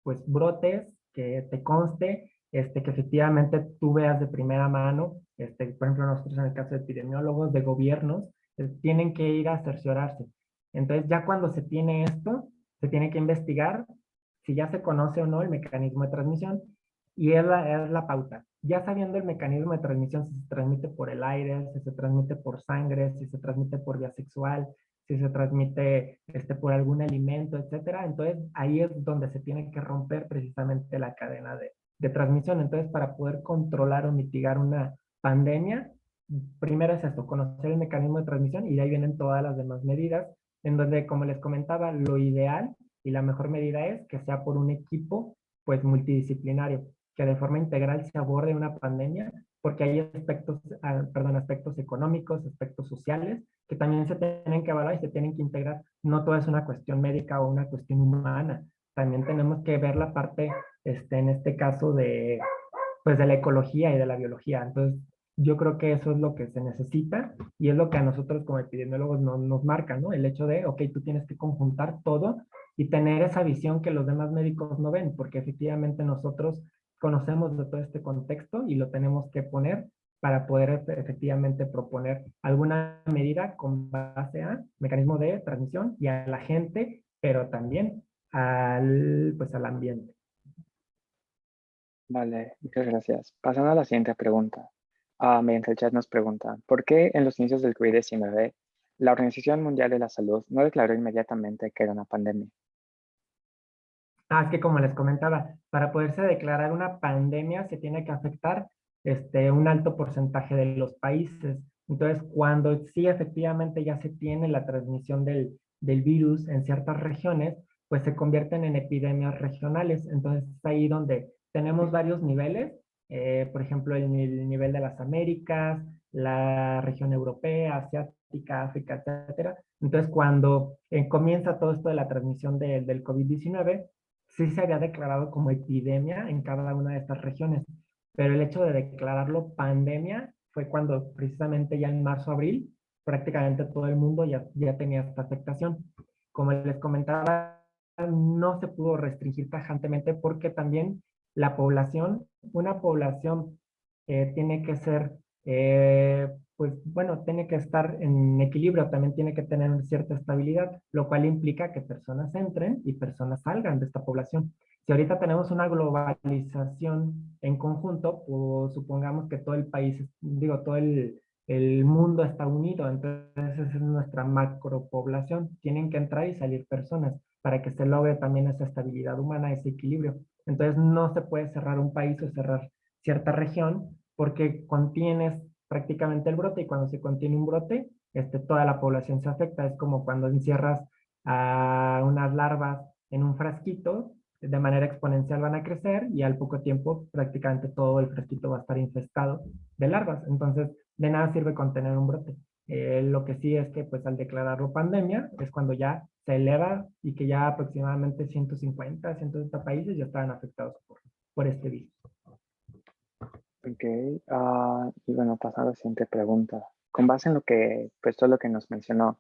pues brotes, que te conste, que efectivamente tú veas de primera mano, por ejemplo, nosotros en el caso de epidemiólogos, de gobiernos, tienen que ir a cerciorarse. Entonces, ya cuando se tiene esto, se tiene que investigar si ya se conoce o no el mecanismo de transmisión y es la pauta. Ya sabiendo el mecanismo de transmisión, si se transmite por el aire, si se transmite por sangre, si se transmite por vía sexual, si se transmite por algún alimento, etcétera. Entonces, ahí es donde se tiene que romper precisamente la cadena de transmisión. Entonces, para poder controlar o mitigar una pandemia, primero es esto, conocer el mecanismo de transmisión y de ahí vienen todas las demás medidas, en donde, como les comentaba, lo ideal y la mejor medida es que sea por un equipo, pues, multidisciplinario, que de forma integral se aborde una pandemia, porque hay aspectos económicos, aspectos sociales, que también se tienen que evaluar y se tienen que integrar. No todo es una cuestión médica o una cuestión humana. También tenemos que ver la parte, en este caso, pues, de la ecología y de la biología. Entonces, yo creo que eso es lo que se necesita y es lo que a nosotros como epidemiólogos nos marca, ¿no? El hecho de, ok, tú tienes que conjuntar todo y tener esa visión que los demás médicos no ven, porque efectivamente nosotros conocemos de todo este contexto y lo tenemos que poner para poder efectivamente proponer alguna medida con base a mecanismo de transmisión y a la gente, pero también pues al ambiente. Vale, muchas gracias. Pasando a la siguiente pregunta. Mediante el chat nos preguntan, ¿por qué en los inicios del COVID-19 la Organización Mundial de la Salud no declaró inmediatamente que era una pandemia? Es que como les comentaba, para poderse declarar una pandemia se tiene que afectar un alto porcentaje de los países. Entonces, cuando sí efectivamente ya se tiene la transmisión del virus en ciertas regiones, pues se convierten en epidemias regionales. Entonces, es ahí donde tenemos varios niveles, por ejemplo, el nivel de las Américas, la región europea, asiática, África, etcétera. Entonces, cuando comienza todo esto de la transmisión del COVID-19, sí se había declarado como epidemia en cada una de estas regiones, pero el hecho de declararlo pandemia fue cuando precisamente ya en marzo, abril, prácticamente todo el mundo ya tenía esta afectación. Como les comentaba, no se pudo restringir tajantemente porque también una población tiene que ser, pues bueno, tiene que estar en equilibrio, también tiene que tener cierta estabilidad, lo cual implica que personas entren y personas salgan de esta población. Si ahorita tenemos una globalización en conjunto, pues supongamos que todo el país, digo, todo el mundo está unido, entonces esa es nuestra macropoblación. Tienen que entrar y salir personas para que se logre también esa estabilidad humana, ese equilibrio. Entonces no se puede cerrar un país o cerrar cierta región porque contienes prácticamente el brote y cuando se contiene un brote, toda la población se afecta. Es como cuando encierras a unas larvas en un frasquito, de manera exponencial van a crecer y al poco tiempo prácticamente todo el frasquito va a estar infestado de larvas. Entonces, de nada sirve contener un brote. Lo que sí es que pues al declararlo pandemia es cuando ya se eleva y que ya aproximadamente 150, 170 países ya estaban afectados por este virus. Ok, y bueno, pasando a la siguiente pregunta. Con base en lo que, pues todo lo que nos mencionó,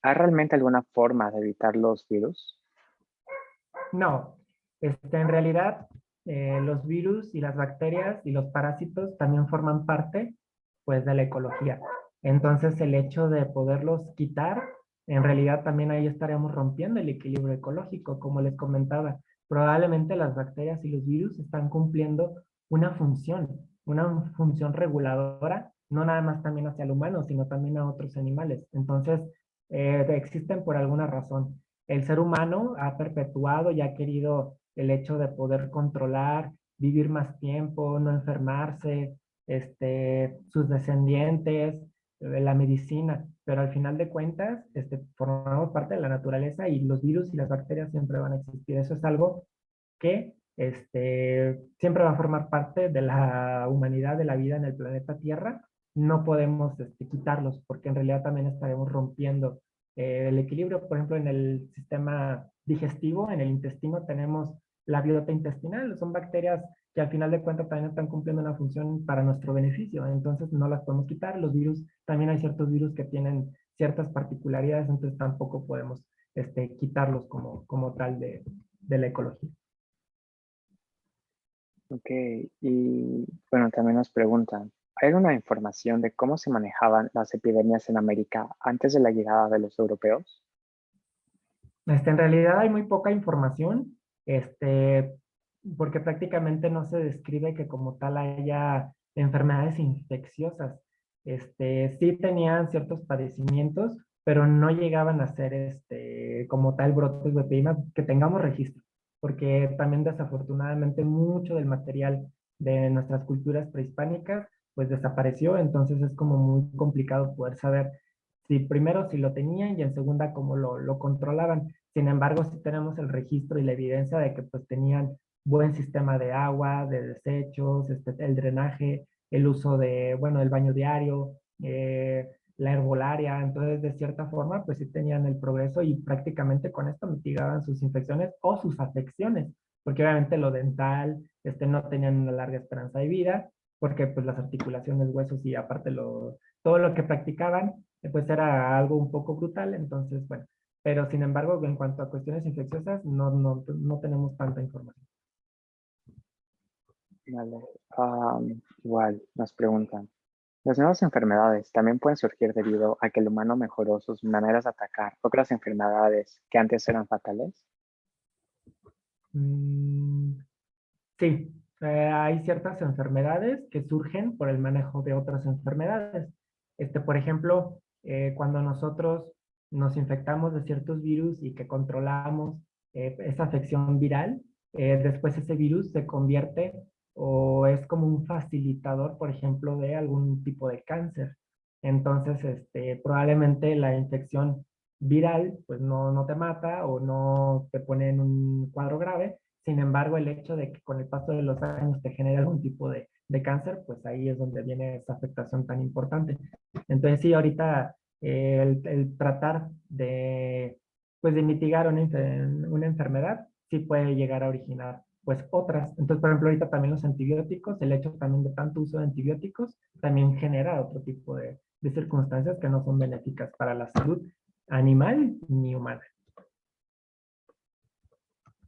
¿hay realmente alguna forma de evitar los virus? No, en realidad los virus y las bacterias y los parásitos también forman parte pues de la ecología. Entonces el hecho de poderlos quitar, en realidad también ahí estaríamos rompiendo el equilibrio ecológico, como les comentaba. Probablemente las bacterias y los virus están cumpliendo una función reguladora, no nada más también hacia el humano, sino también a otros animales. Entonces, existen por alguna razón. El ser humano ha perpetuado y ha querido el hecho de poder controlar, vivir más tiempo, no enfermarse, sus descendientes, la medicina, pero al final de cuentas, formamos parte de la naturaleza y los virus y las bacterias siempre van a existir. Eso es algo que siempre va a formar parte de la humanidad, de la vida en el planeta Tierra. No podemos quitarlos porque en realidad también estaremos rompiendo el equilibrio. Por ejemplo, en el sistema digestivo, en el intestino, tenemos la biota intestinal. Son bacterias que al final de cuentas también están cumpliendo una función para nuestro beneficio. Entonces no las podemos quitar. Los virus, también hay ciertos virus que tienen ciertas particularidades, entonces tampoco podemos quitarlos como tal de la ecología. Ok, y bueno, también nos preguntan, ¿hay alguna información de cómo se manejaban las epidemias en América antes de la llegada de los europeos? En realidad hay muy poca información, porque prácticamente no se describe que como tal haya enfermedades infecciosas. Sí tenían ciertos padecimientos, pero no llegaban a ser como tal brotes de epidemias que tengamos registro, porque también desafortunadamente mucho del material de nuestras culturas prehispánicas pues desapareció, entonces es como muy complicado poder saber si primero si lo tenían y en segunda cómo lo controlaban. Sin embargo, sí tenemos el registro y la evidencia de que pues tenían buen sistema de agua, de desechos, el drenaje, el uso de, bueno, el baño diario, la herbolaria. Entonces, de cierta forma, pues sí tenían el progreso y prácticamente con esto mitigaban sus infecciones o sus afecciones, porque obviamente lo dental, no tenían una larga esperanza de vida, porque pues las articulaciones, huesos y aparte todo lo que practicaban, pues era algo un poco brutal. Entonces, bueno, pero sin embargo, en cuanto a cuestiones infecciosas, no tenemos tanta información. Vale. Igual, nos preguntan, ¿las nuevas enfermedades también pueden surgir debido a que el humano mejoró sus maneras de atacar otras enfermedades que antes eran fatales? Mm, sí, hay ciertas enfermedades que surgen por el manejo de otras enfermedades. Por ejemplo, cuando nosotros nos infectamos de ciertos virus y que controlamos esa afección viral, después ese virus se convierte o es como un facilitador, por ejemplo, de algún tipo de cáncer. Entonces, probablemente la infección viral, pues no te mata o no te pone en un cuadro grave. Sin embargo, el hecho de que con el paso de los años te genere algún tipo de cáncer, pues ahí es donde viene esa afectación tan importante. Entonces, sí, ahorita el tratar pues, de mitigar una enfermedad, sí puede llegar a originar pues otras. Entonces, por ejemplo, ahorita también los antibióticos, el hecho también de tanto uso de antibióticos, también genera otro tipo de circunstancias que no son benéficas para la salud animal ni humana.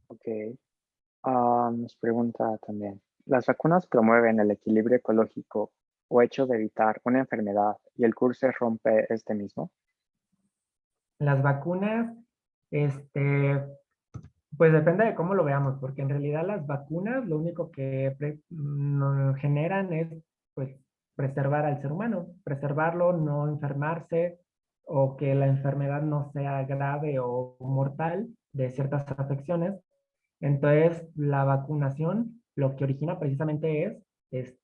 Ok. Nos pregunta también, ¿las vacunas promueven el equilibrio ecológico o hecho de evitar una enfermedad y el curso rompe este mismo? Las vacunas, este, pues depende de cómo lo veamos, porque en realidad las vacunas lo único que generan es pues preservar al ser humano, preservarlo, no enfermarse o que la enfermedad no sea grave o mortal de ciertas afecciones. Entonces, la vacunación lo que origina precisamente es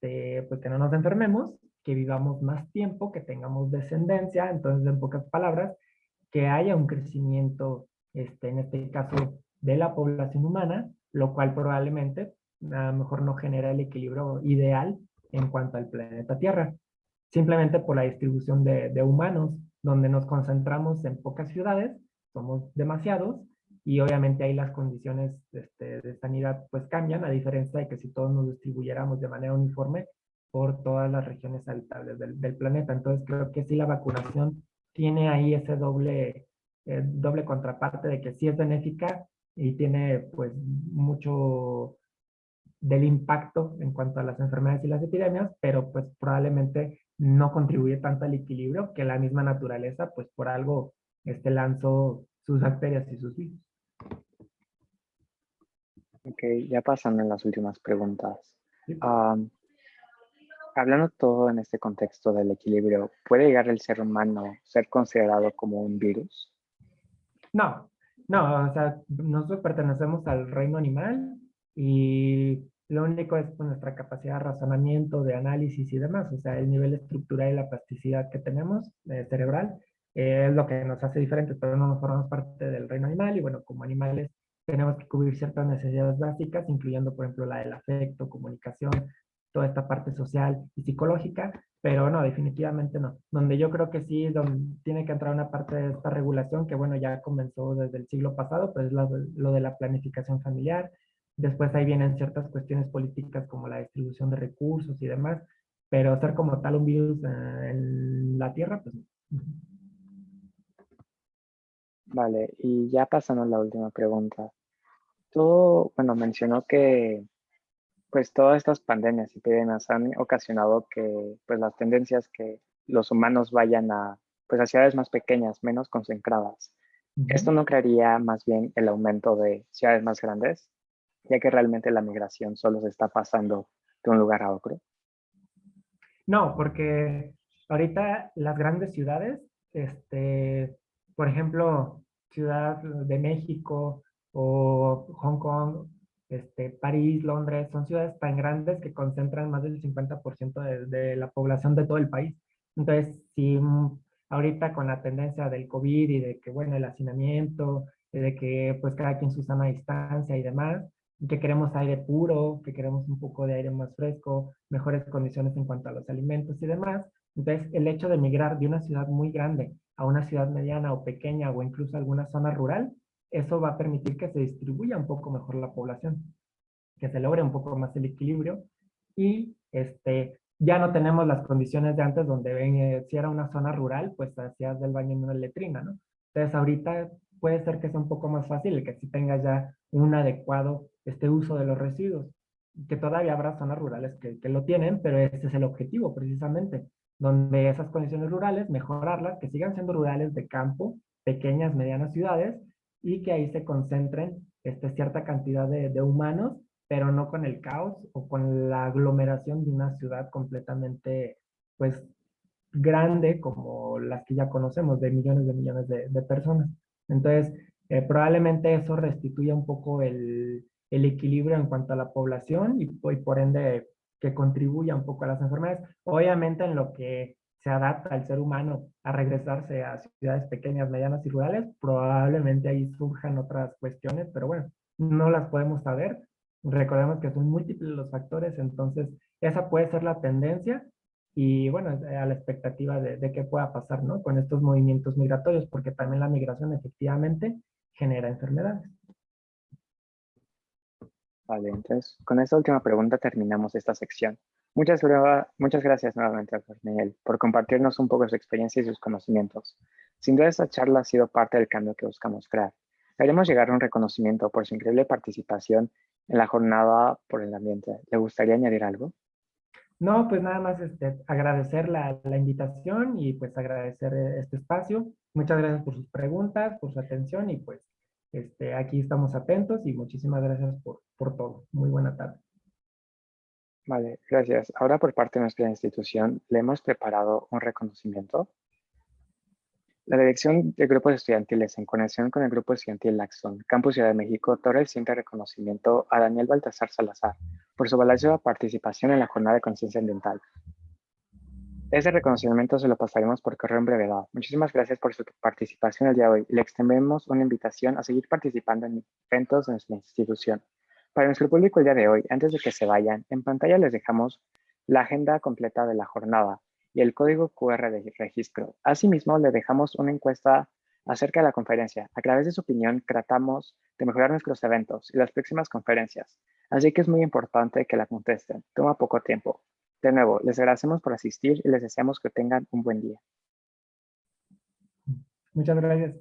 pues que no nos enfermemos, que vivamos más tiempo, que tengamos descendencia, entonces en pocas palabras, que haya un crecimiento, en este caso, de la población humana, lo cual probablemente a lo mejor no genera el equilibrio ideal en cuanto al planeta Tierra, simplemente por la distribución de humanos, donde nos concentramos en pocas ciudades, somos demasiados, y obviamente ahí las condiciones de sanidad pues cambian, a diferencia de que si todos nos distribuyéramos de manera uniforme por todas las regiones habitables del planeta. Entonces creo que sí la vacunación tiene ahí ese doble contraparte de que sí es benéfica y tiene pues mucho del impacto en cuanto a las enfermedades y las epidemias, pero pues probablemente no contribuye tanto al equilibrio que la misma naturaleza, pues por algo lanzó sus bacterias y sus virus. Ok, ya pasando en las últimas preguntas. ¿Sí? Am, Hablando todo en este contexto del equilibrio, ¿puede llegar el ser humano a ser considerado como un virus? No, no, o sea, nosotros pertenecemos al reino animal y lo único es pues, nuestra capacidad de razonamiento, de análisis y demás, o sea, el nivel estructural y la plasticidad que tenemos cerebral es lo que nos hace diferentes, pero no nos formamos parte del reino animal y bueno, como animales tenemos que cubrir ciertas necesidades básicas, incluyendo, por ejemplo, la del afecto, comunicación, toda esta parte social y psicológica, pero no, definitivamente no. Donde yo creo que sí, donde tiene que entrar una parte de esta regulación, que bueno, ya comenzó desde el siglo pasado, pues es lo de la planificación familiar. Después ahí vienen ciertas cuestiones políticas como la distribución de recursos y demás, pero ser como tal un virus en la Tierra, pues no. Vale, y ya pasando a la última pregunta. Tú, bueno, mencionó que pues todas estas pandemias y epidemias han ocasionado que pues las tendencias que los humanos vayan a ciudades más pequeñas, menos concentradas. ¿Esto Ujú. no crearía más bien el aumento de ciudades más grandes, ya que realmente la migración solo se está pasando de un lugar a otro? No, porque ahorita las grandes ciudades, por ejemplo, Ciudad de México o Hong Kong, París, Londres, son ciudades tan grandes que concentran más del 50% de la población de todo el país. Entonces, si ahorita con la tendencia del COVID y de que, bueno, el hacinamiento, de que pues cada quien su sana distancia y demás, que queremos aire puro, que queremos un poco de aire más fresco, mejores condiciones en cuanto a los alimentos y demás. Entonces, el hecho de migrar de una ciudad muy grande a una ciudad mediana o pequeña o incluso alguna zona rural, eso va a permitir que se distribuya un poco mejor la población, que se logre un poco más el equilibrio y ya no tenemos las condiciones de antes donde ven, si era una zona rural, pues hacías del baño en una letrina, ¿no? Entonces ahorita puede ser que sea un poco más fácil, que si tengas ya un adecuado uso de los residuos, que todavía habrá zonas rurales que lo tienen, pero ese es el objetivo precisamente, donde esas condiciones rurales, mejorarlas, que sigan siendo rurales de campo, pequeñas, medianas ciudades, y que ahí se concentren cierta cantidad de humanos pero no con el caos o con la aglomeración de una ciudad completamente, pues, grande como las que ya conocemos, de millones de personas. Entonces, probablemente eso restituya un poco el equilibrio en cuanto a la población y por ende que contribuya un poco a las enfermedades. Obviamente en lo que se adapta al ser humano a regresarse a ciudades pequeñas, medianas y rurales, probablemente ahí surjan otras cuestiones, pero bueno, no las podemos saber. Recordemos que son múltiples los factores, entonces esa puede ser la tendencia y bueno, a la expectativa de qué pueda pasar, ¿no? Con estos movimientos migratorios, porque también la migración efectivamente genera enfermedades. Vale, entonces con esta última pregunta terminamos esta sección. Muchas gracias nuevamente, doctor Miguel, por compartirnos un poco de su experiencia y sus conocimientos. Sin duda, esta charla ha sido parte del cambio que buscamos crear. Le haremos llegar un reconocimiento por su increíble participación en la jornada por el ambiente. ¿Le gustaría añadir algo? No, pues nada más agradecer la invitación y pues agradecer este espacio. Muchas gracias por sus preguntas, por su atención y pues aquí estamos atentos y muchísimas gracias por todo. Muy buena tarde. Vale, gracias. Ahora por parte de nuestra institución le hemos preparado un reconocimiento. La Dirección de Grupos Estudiantiles, en conexión con el Grupo Estudiantil Axon, Campus Ciudad de México, otorga el siguiente reconocimiento a Daniel Baltasar Salazar por su valiosa participación en la Jornada de Conciencia Ambiental. Ese reconocimiento se lo pasaremos por correo en brevedad. Muchísimas gracias por su participación el día de hoy. Le extendemos una invitación a seguir participando en eventos de nuestra institución. Para nuestro público el día de hoy, antes de que se vayan, en pantalla les dejamos la agenda completa de la jornada y el código QR de registro. Asimismo, le dejamos una encuesta acerca de la conferencia. A través de su opinión, tratamos de mejorar nuestros eventos y las próximas conferencias. Así que es muy importante que la contesten. Toma poco tiempo. De nuevo, les agradecemos por asistir y les deseamos que tengan un buen día. Muchas gracias.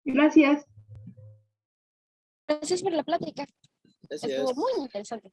Gracias. Gracias por la plática. Estuvo Gracias. muy interesante.